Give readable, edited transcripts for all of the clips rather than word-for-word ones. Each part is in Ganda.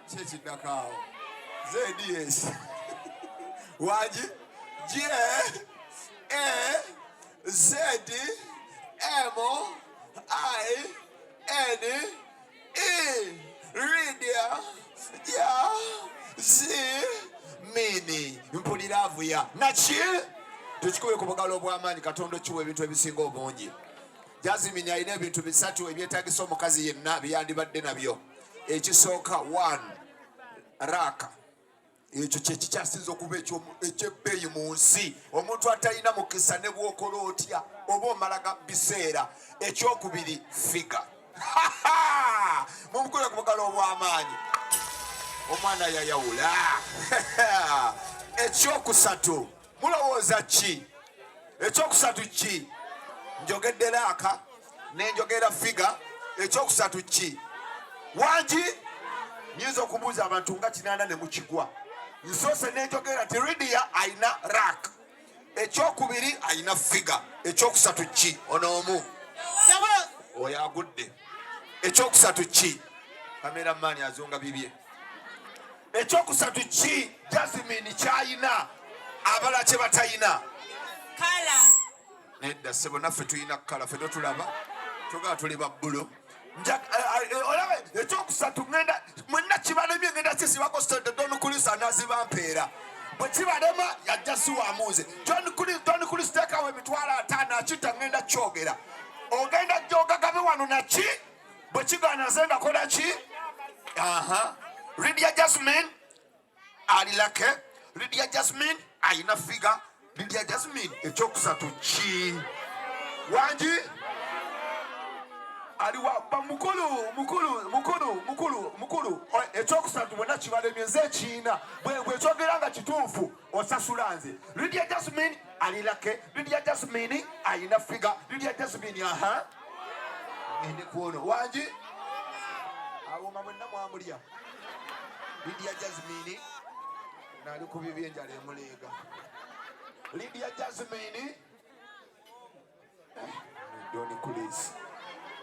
Chechi nakao. ZDS. Waji. Jazmine. Lydia. Jazmine. Mpulira avuya. Nachi. Tuchikuwe ku bugalo bw'amaanyi Katonda kiwa ebintu ebisinga obungi. Jazmine alina ebintu bisatu ebyetaagisa omukazi yenna byandibadde nabyo. Ekisooka 1 raka. Ekyo kye kikyasinza okuba ekyebbeeyi mu nsi. Omuntu atalina mukisa ne bw'okola otya oba omalaga biseera. Ekyokubiri figa. Mumukule ku bugalo obw'amaanyi. Omwana yayawula. Ekyokusatu mulowooza ki? Ekyokusatu ki? Njogedde raaka n'enjogera figa. Ekyokusatu ki? Wangi nyinza okubuuza abantu nga 8 ne mukigwa. Nsoose n'enjogera ti Lydia ayina raaka. Ekyokubiri ayina figa. Ekyokusatu ki? Ono omu oyo agudde. Ekyokusatu ki? Kamera maani azunga bibye. Ekyokusatu ki Jazmine kyayina abala kye batayina? Kala. Nedda sebo naffe tuyina kala ffe totulaba tugaba tuli babbulo. Olabe ekyokusatu ngenda mwenna kibalemye ngenda kisibako sente Don Kulisa naziba mpeera. Bwe kibalema yajja siwaamuuze. Don Kulisa teekawo emitwalo 5 akita ngenda kyogera. Ogenda gyogagabe wano naki? Bwe kigaana nze ngakola ki? Lydia Jazmine ali lake. Lydia Jazmine ayina figa. Lydia Jazmine ekyokusatu ki? Wangi aliwa mukulu ekyokusatu bonna kibalemye nze kiina bwe kyogera nga kituufu osasula nze. Lydia Jazmine ali lake. Lydia Jazmine ayina figa. Lydia Jazmine ngende kuono wangi awoma mwenna mwamulya. Lydia Jazmine nali ku bibyenjala emuleega. Lydia Jazmine Don Kulisa.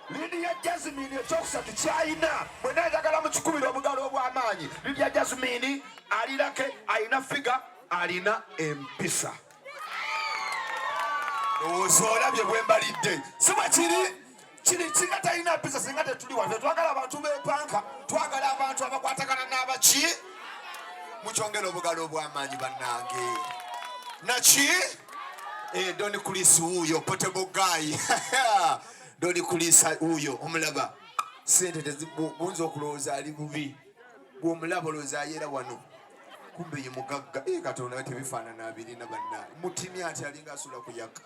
Lydia Jazmine ekyokusatu kyayina bwena ayagala mu kikubiro obugalo obw'amaanyi. Lydia Jazmine ali lake ayina figa alina empisa. Lowooza olabye bwe mbalidde si bwe kiri singa talina mpisa singa tetuli waffe. Twagala abantu beepanka, twagala abantu abakwatagana n'abaki. Mukyongera obugalo obw'amaanyi bannange. Naki? Don Kulisa uyo potable guy. Don Kulisa uyo omulaba. Sente tezibunza okulowooza ali bubi. Bw'omulaba olowooza ayeera wano. Kumbe ye mugagga. Katonda tebifaanana abirina bannange. Mutini ati alinga asula ku yaka.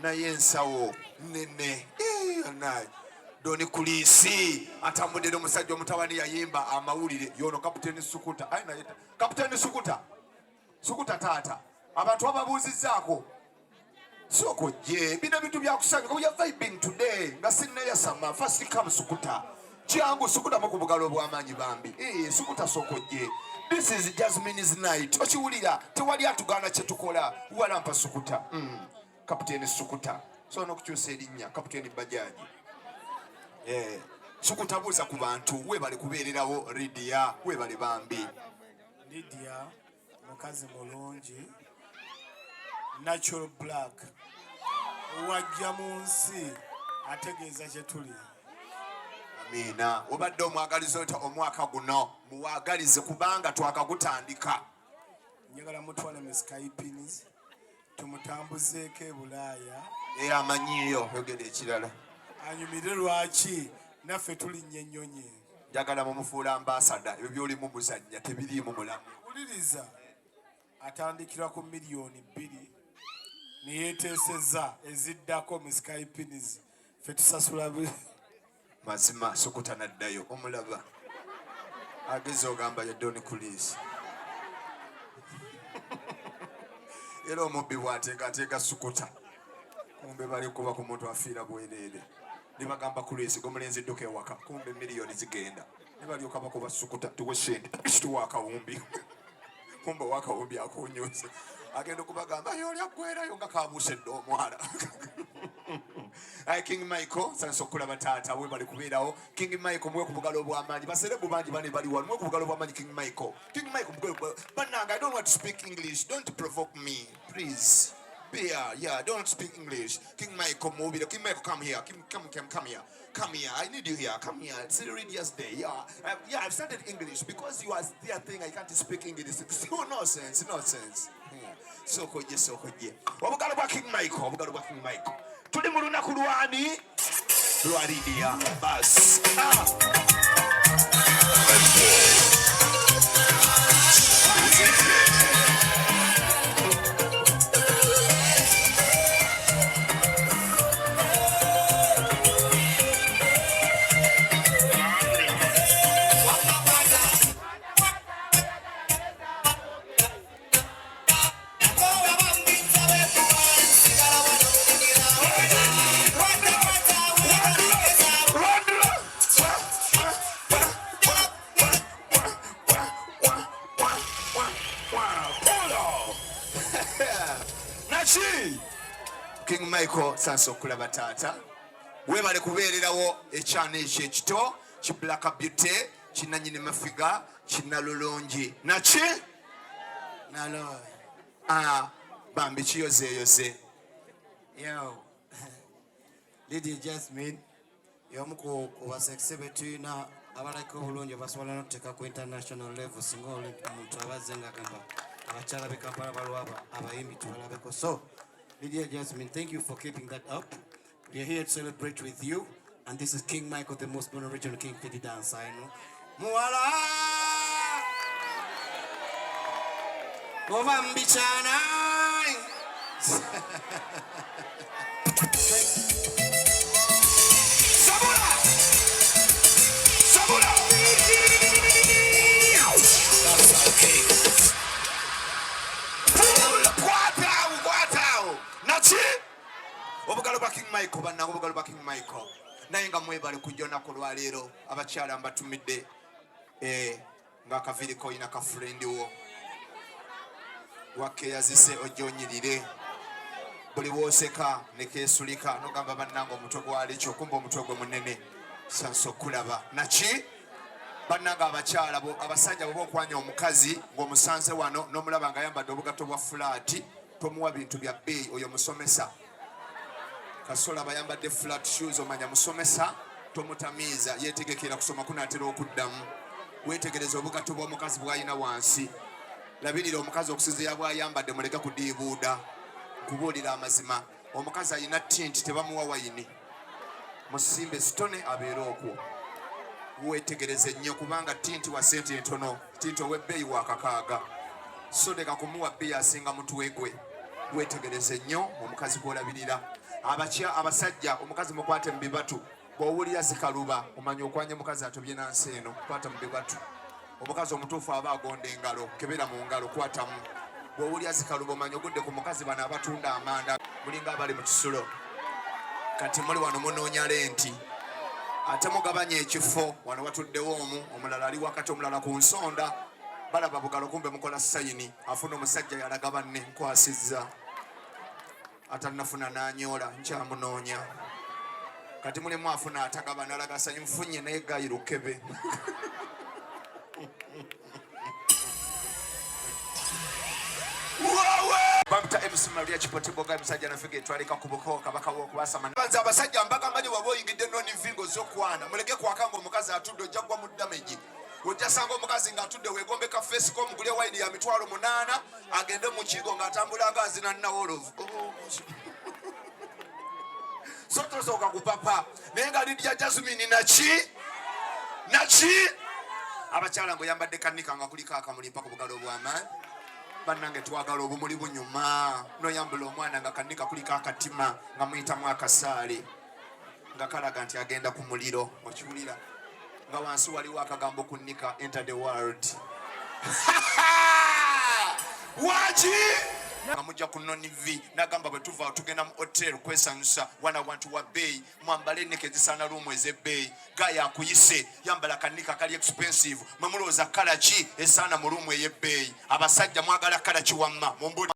Naye ensawo nene. Don Kulisa atambudde omusajja omutabani yayimba amawulire yono Kapiteni Sukuta. Kapiteni Sukuta taata. Abantu ababuuzizzaako soko je bino bintu byakusanga we are vibing today nga sinneyasama first come Sukuta kyangu Sukuta mu kubugalo obw'amaanyi bambi. Sukuta soko je. This is Jazmine's night. Okiwulira tewali atugaana kye tukola walampa Sukuta. Kapiteni Sukuta so n'okukyusa erinnya Kapiteni Bajaji. Sukuta buuza ku bantu weebale kubeererawo. Lydia weebale bambi. Lydia mukazi mulungi natural black wajja mu nsi ategeeza kye tuli. Amiina. Obadde omwagaliza ota omwaka guno muwaagalize kubanga twakagutandika. Njagala mutwala mu Skypins tumutambuzeeko e Bulaaya. Amanyiyo yogera ekirala. Anyumire lwaki naffe tulinnya ennyonyi. Njagala mumufuula ambasada. Ebyo byolimu muzannya tebiriimu mulamu. Uliriza atandikira ku miliyoni 2 neyeteesezza eziddako mu Skypins ffe tusasula mazima. Sukuta naddayo omulaba ageze ogamba ya Don Kulisa. Era omubbi bw'ateekateeka Sukuta kumbe bali kuba ku muntu afiira bwereere. Ne bagamba Kulisa gomulenzi dduka ewaka kumbe miliyoni zigenda. Ne balyoka bakuba Sukuta tuwe sente tuwa akawumbi. Kumbe wakawumbi akonyoza agenda okubagamba yoli aggwerayo nga kabuusedde omwala. King Michael sanso okulaba taata we bali kubeerawo. King Michael muwe ku bugalo obw'amaanyi baserebu bangi bane bali wano muwe ku bugalo obw'amaanyi King Michael. King Michael bannanga, I don't want to speak English, don't provoke me please. Yeah, don't speak English. King Michael mobile. King Michael, come here. Come here. Come here. I need you here. Come here. It's Lydia's day. Yeah, I've studied English because you are there thing I can't speak English. So nonsense. Yeah. So koje. Obugalo bwa King Michael. Tuli mu lunaku lwani lwa Lydia. Bas. King Michael sanso okulaba taata webale kubeererawo ekyana ekyo ekito ki Black Beauty kinanyini mafiga kinalulungi naki Nalo. bambi kiyozeeyoze. Yo. Lydia Jazmine. Y'omu ku basekise betuyina abaliko obulungi basobola n'okuteeka ku international level singa omuntu abazze nga gamba abakyala b'e Kampala balwaba abayimbi tubalabeko. So Lydia Jazmine, thank you for keeping that up. We are here to celebrate with you, and this is King Michael, the most born original King Fidi dancer. I know. Muala, Ovambichana. Sabula. That's okay. Obugalo bwa King Michael bannange obugalo bwa King Michael naye nga mwebale kujja olunaku lwaleero abakyala mbatumidde ng'akaviiri koyina ka friend wo wakkeeyazise ojja onyirire buli wooseka ne keesulika nogamba bannange omutwe gwali kyo kumba omutwe gwe munene sanso okulaba naki bannange abakyala abasajja bwe bokwanya omukazi ng'omusanze wano n'omulaba ng'ayambadde obugato bwa fulaati tomuwa bintu bya bbeeyi oyo musomesa kasola bayambadde flat shoes omanya musomesa tomutamiiza yeetegekera kusoma kunaatera okuddamu weetegereza obugato bw'omukazi bw'ayina wansi labirira omukazi okusinziira bw'ayambadde muleke kudiibuuda kubuulira amazima omukazi ayina tinti tebamuwa wayini musimbe sitone abeere okwo weetegereze nnyo kubanga tinti wa sente entono tinti ow'ebbeeyi wa kakaaga so leka kumuwa bbeeyi asinga mutwe gwe weetegereze nnyo omukazi gw'olabirira abasajja omukazi mukwate mu bibatu bw'owulira zikaluba omanya okwanya mukazi atobye nansi eno kwata mu bibatu omukazi omutuufu aba agonda engalo kebera mu ngalo kwatamu bw'owulira zikaluba omanya ogudde ku mukazi bano abatunda amanda mulinga abali mu kisulo kati muli wano munoonya lenti ate mugabanya ekifo wano watuddewo omulala ali wakati omulala ku nsonda balaba bugalo kumbe mukola sayini afuna omusajja yalaga banne nkwasizza atanafuna n'anyoola nkyamunoonya kati mulimu afuna atagaba nalaga sanyu nfunye naye gayirukebe bamuta MC Mariachi potiboga emusajja nafege twaleka kubuko kabaka w'okubasama banza abasajja mbaga mali wabo oyingidde noni vingo z'okwana muleke kwakanga omukazi atudde ojja gwa mu damage ojja sanga omukazi ng'atudde weegombeka fesiko omugule wayini ya mitwalo 8 agende mu kigo ng'atambula ng'azina nnawolovu so tosooka kupapa naye nga Lydia Jazmine naki abakyala ng'oyambadde kanika nga kuliko akamulimpa ku bugalo obw'amaanyi bannange twagala obumuli bunyuma noyambula omwana nga kanika kuliko akatima nga muyitamu akasaale nga kalaga nti agenda ku muliro okiwulira nga wansi waliwo akagambo kunika enter the world waki nga mujja ku nonivi nagamba bwe tuva tugenda mu hotel kwesanyusa wana wantu wa bbeeyi mwambale enneke ezisaana luumu ez'ebbeeyi gaya akuyise yambala kanika kali expensive mwe mulowooza kala ki esaana mu luumu ey'ebbeeyi abasajja mwagala kala ki wamma